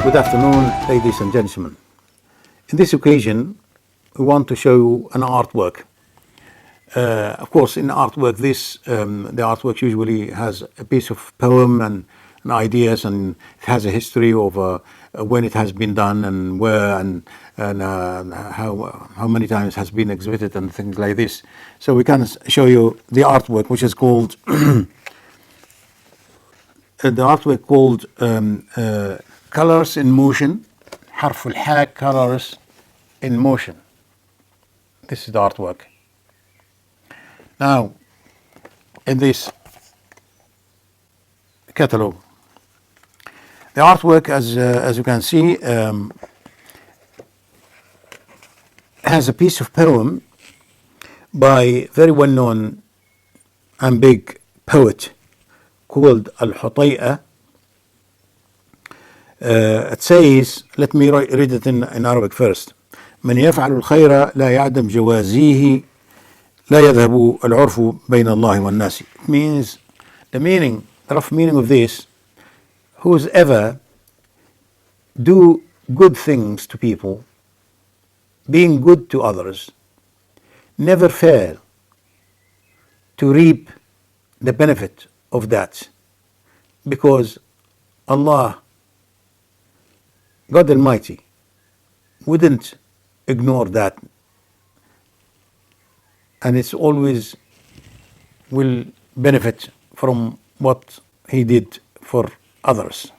Good afternoon, ladies and gentlemen. In this occasion, we want to show an artwork. Of course, in artwork, the artwork usually has a piece of poem and ideas, and it has a history of when it has been done and where and how many times it has been exhibited and things like this. So we can show you the artwork, which is called Colors in Motion. حرف الحاء, Colors in Motion. This is the artwork. Now, in this catalog, the artwork, as you can see, has a piece of poem by very well-known and big poet called Al-Hutayya. It says, let me read it in Arabic first. من يفعل الخير لا يعدم جوازيه لا يذهب العرف بين الله والناس. It means, the rough meaning of this, whoever do good things to people, being good to others, never fail to reap the benefit of that, because Allah, God Almighty, wouldn't ignore that, and it's always will benefit from what he did for others,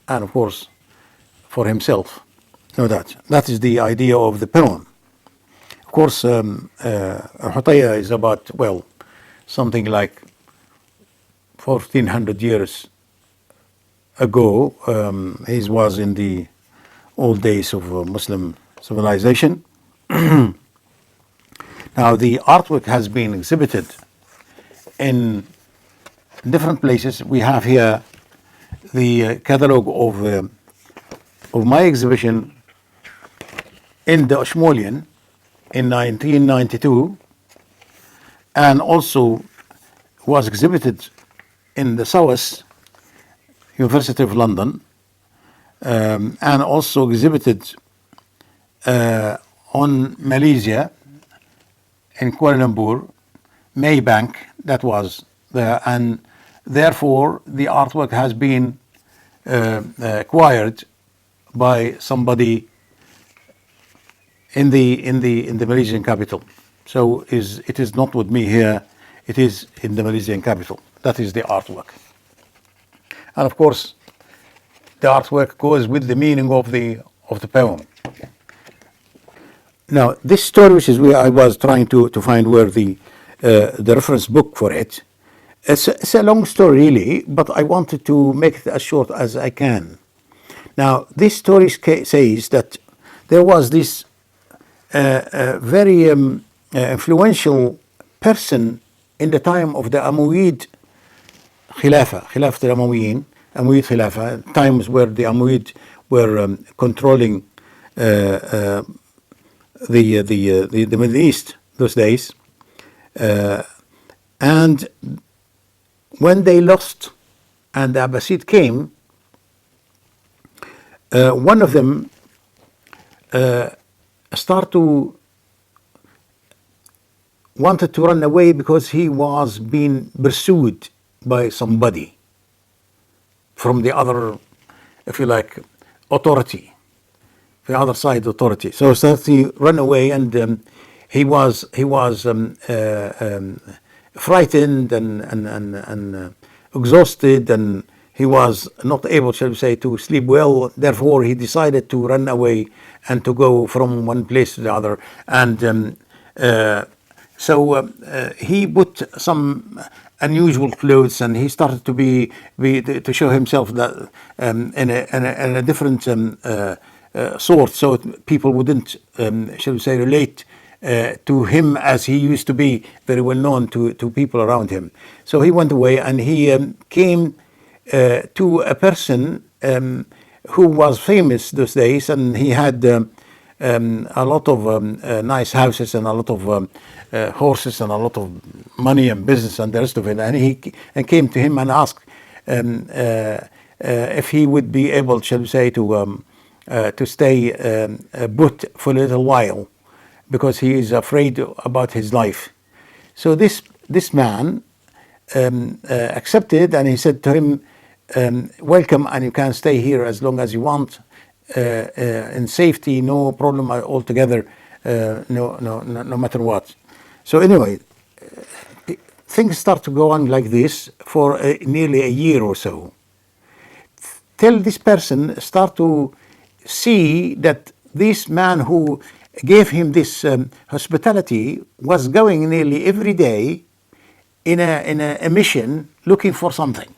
and of course for himself. No doubt. That is the idea of the poem. Of course, Al-Hutayya is about, something like 1400 years ago. He was in the old days of Muslim civilization. Now, the artwork has been exhibited in different places. We have here the catalog of my exhibition in the Ashmolean in 1992, and also was exhibited in the SOAS, University of London, and also exhibited on Malaysia in Kuala Lumpur, Maybank, that was there, and therefore the artwork has been acquired by somebody in the Malaysian capital. So it is not with me here, it is in the Malaysian capital. That is the artwork. And of course, the artwork goes with the meaning of the poem. Now, this story, which is where I was trying to find where the reference book for it. It's a long story, really, but I wanted to make it as short as I can. Now, this story says that there was this very influential person in the time of the Umayyad Khilafah al-Umayyin, Umayyad Khilafah, times where the Umayyad were controlling the Middle East those days, and when they lost and the Abbasid came, one of them wanted to run away because he was being pursued by somebody from the other, if you like, authority, the other side authority. So he ran away, and he was frightened and exhausted, and he was not able, shall we say, to sleep well. Therefore, he decided to run away and to go from one place to the other. And so he put some unusual clothes, and he started to show himself that in a different sort, so people wouldn't, shall we say, relate to him as he used to be very well known to people around him. So he went away, and he came to a person who was famous those days, and he had a lot of nice houses and a lot of horses and a lot of money and business and the rest of it. And he came to him and asked if he would be able, shall we say, to to stay put for a little while because he is afraid about his life. So this man accepted, and he said to him, welcome, and you can stay here as long as you want, in safety, no problem altogether, no matter what. So anyway, things start to go on like this for nearly a year or so, till this person start to see that this man who gave him this hospitality was going nearly every day in a mission looking for something,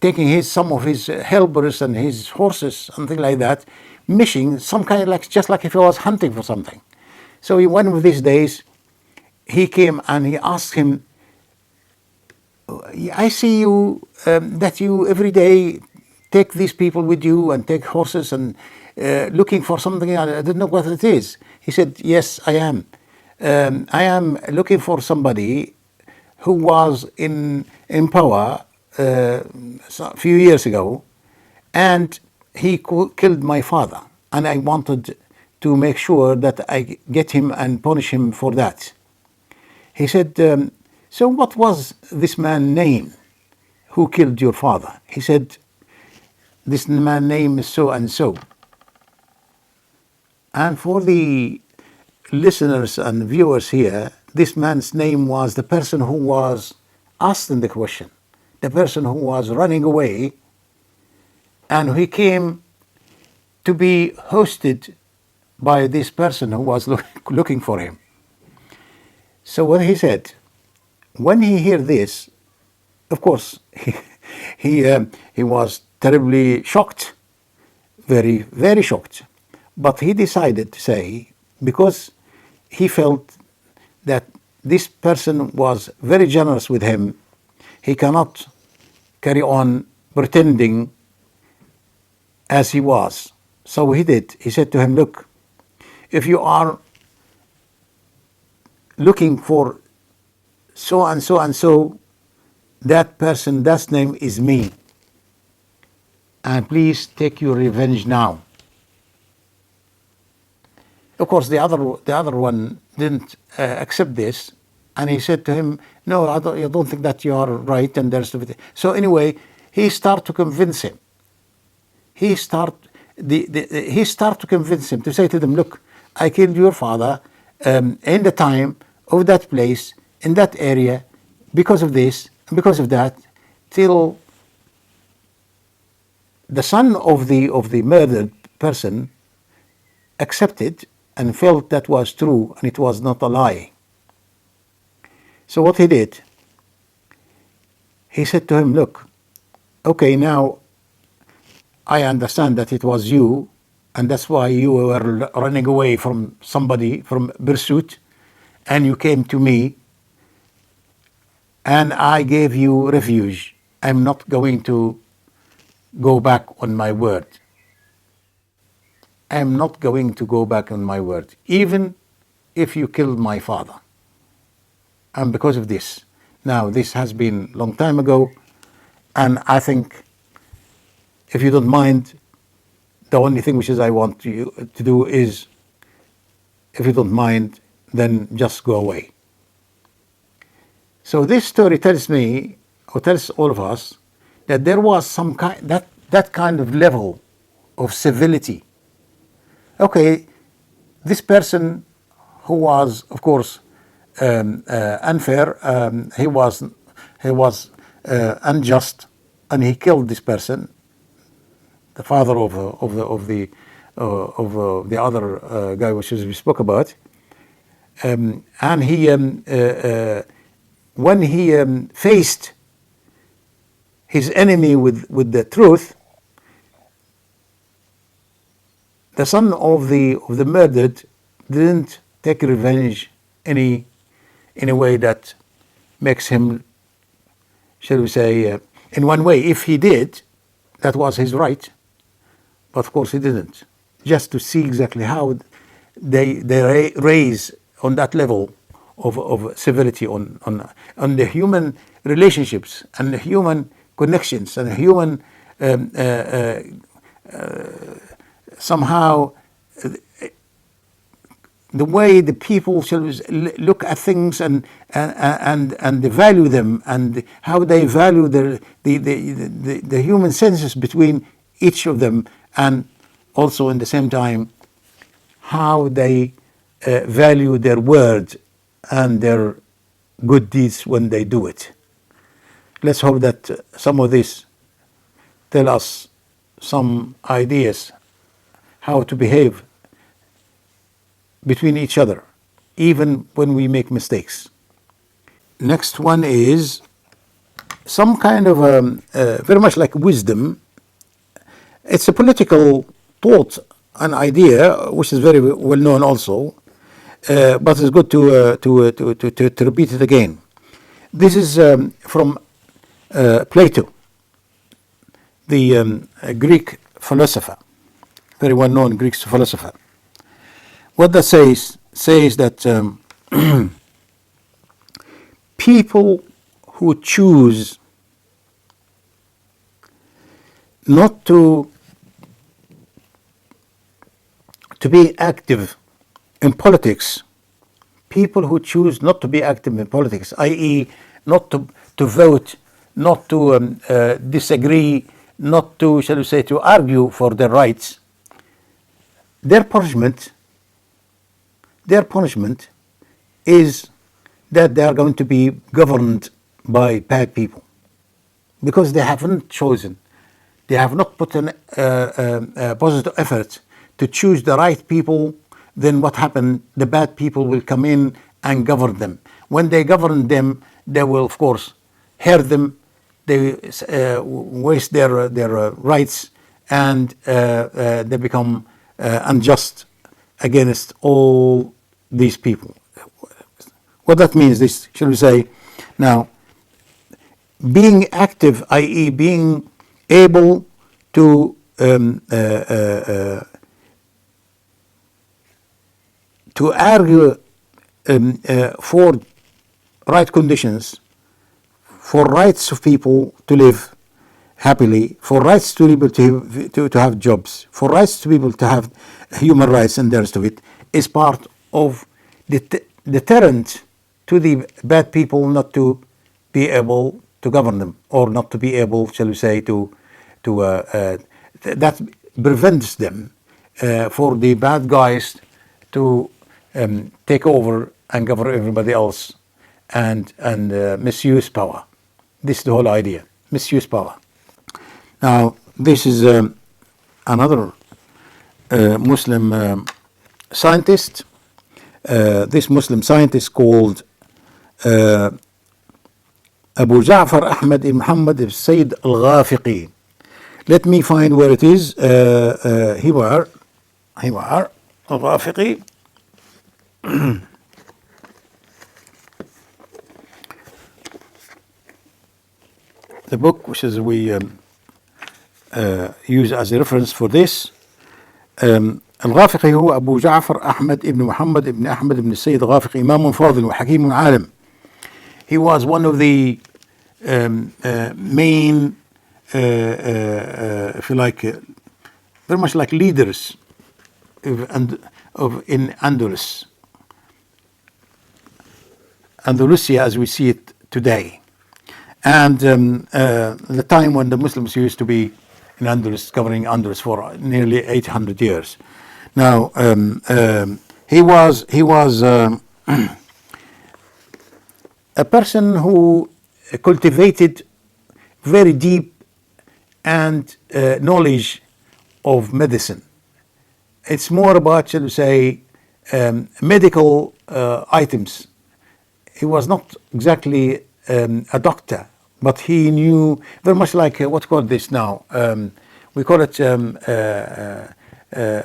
taking some of his helpers and his horses, something like that, mission, some kind of just like if he was hunting for something. So one of these days, he came and he asked him, I see you, that you every day take these people with you and take horses and looking for something. I don't know what it is. He said, yes, I am. I am looking for somebody who was in power a few years ago, and he killed my father, and I wanted to make sure that I get him and punish him for that. He said, so what was this man's name who killed your father? He said, this man's name is so and so. And for the listeners and viewers here, this man's name was the person who was asking the question, the person who was running away, and he came to be hosted by this person who was looking for him. So what he said, when he heard this, of course, he was terribly shocked, very, very shocked. But he decided to say, because he felt that this person was very generous with him, he cannot carry on pretending as he was. So he did. He said to him, look, if you are looking for so and so and so, that person, that name is me. And please take your revenge now. Of course, the other one didn't accept this, and he said to him, no, I don't think that you are right, and there's so anyway, he started to convince him. He started to convince him, to say to them, look, I killed your father in the time of that place, in that area, because of this, because of that, till the son of the murdered person accepted and felt that was true and it was not a lie. So what he did, he said to him, look, okay, now I understand that it was you, and that's why you were running away from somebody, from pursuit, and you came to me, and I gave you refuge. I'm not going to go back on my word. I'm not going to go back on my word, even if you killed my father. And because of this, now this has been a long time ago, and I think, if you don't mind, the only thing which is I want you to do is, if you don't mind, then just go away. So this story tells me, or tells all of us, that there was some kind, that kind of level of civility. Okay, this person who was, of course, unfair, he was unjust, and he killed this person, the father of the other guy which we spoke about, and he when he faced his enemy with the truth, the son of the murdered didn't take revenge in a way that makes him, shall we say, in one way, if he did, that was his right. But of course he didn't. Just to see exactly how they raise on that level of civility on the human relationships and the human connections and human somehow the way the people shall look at things and they value them, and how they value the human senses between each of them, and also in the same time how they value their word and their good deeds when they do it. Let's hope that some of this tell us some ideas how to behave between each other, even when we make mistakes. Next one is some kind of very much like wisdom. It's a political thought, an idea which is very well known also, but it's good to repeat it again. This is from Plato, the Greek philosopher, very well known Greek philosopher. What that says that people who choose not to be active in politics, people who choose not to be active in politics, i.e. not to vote, not to disagree, not to, shall we say, to argue for their rights, their punishment is that they are going to be governed by bad people, because they haven't chosen, they have not put in a positive effort to choose the right people. Then what happened? The bad people will come in and govern them. When they govern them, they will of course hurt them, they waste their rights, and they become unjust against all these people. What that means is, shall we say, now, being active, i.e. being able to argue for right conditions, for rights of people to live happily, for rights to people to have jobs, for rights to people to have human rights and the rest of it, is part of the deterrent to the bad people not to be able to govern them, or not to be able, shall we say, that prevents them for the bad guys to take over and govern everybody else and misuse power. This is the whole idea, misuse power. Now, this is another Muslim scientist. This Muslim scientist called Abu Ja'far Ahmad ibn Muhammad ibn Sayyid al-Ghafiqi. Let me find where it is. Hiwar al-Ghafiqi. The book which is we use as a reference for this. الغافقي هو أبو جعفر أحمد ابن محمد ابن أحمد ابن السيد الغافقي، إمام فاضل وحكيم عالم. He was one of the main, if you like, very much like leaders in Andalus, Andalusia as we see it today, and the time when the Muslims used to be in Andalus, governing Andalus for nearly 800 years. Now, he was a person who cultivated very deep and knowledge of medicine. It's more about, shall we say, medical items. He was not exactly a doctor, but he knew very much like what's called this now. We call it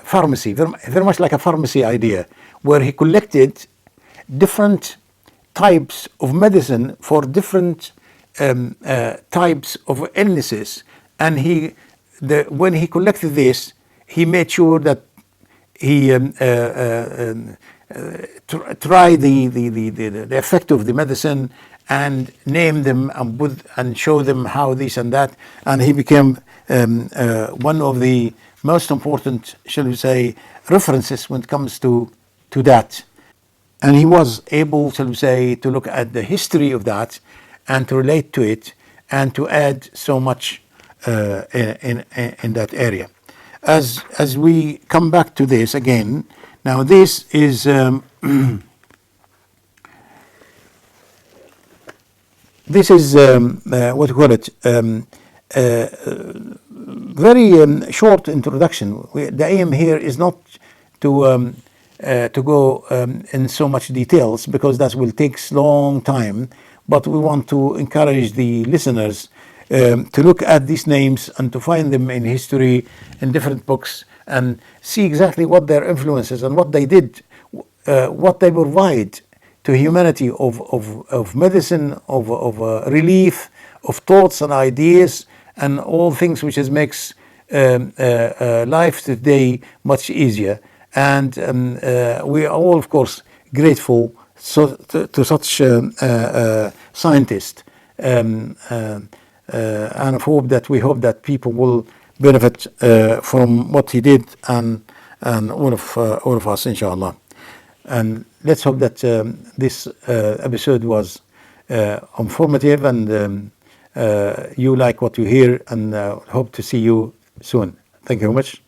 pharmacy, very much like a pharmacy idea, where he collected different types of medicine for different types of illnesses, and when he collected this, he made sure that he tried the effect of the medicine and name them and show them how this and that, and he became one of the most important, shall we say, references when it comes to that. And he was able, shall we say, to look at the history of that and to relate to it and to add so much in that area. As we come back to this again, now this is this is what you call it, very short introduction. The aim here is not to go in so much details, because that will take long time, but we want to encourage the listeners to look at these names and to find them in history, in different books, and see exactly what their influences and what they did, what they provide to humanity of medicine, of relief, of thoughts and ideas, and all things which makes life today much easier. And we are all, of course, grateful to such scientists, and we hope that people will benefit from what he did, and all of us, inshallah. And let's hope that this episode was informative, and you like what you hear, and hope to see you soon. Thank you very much.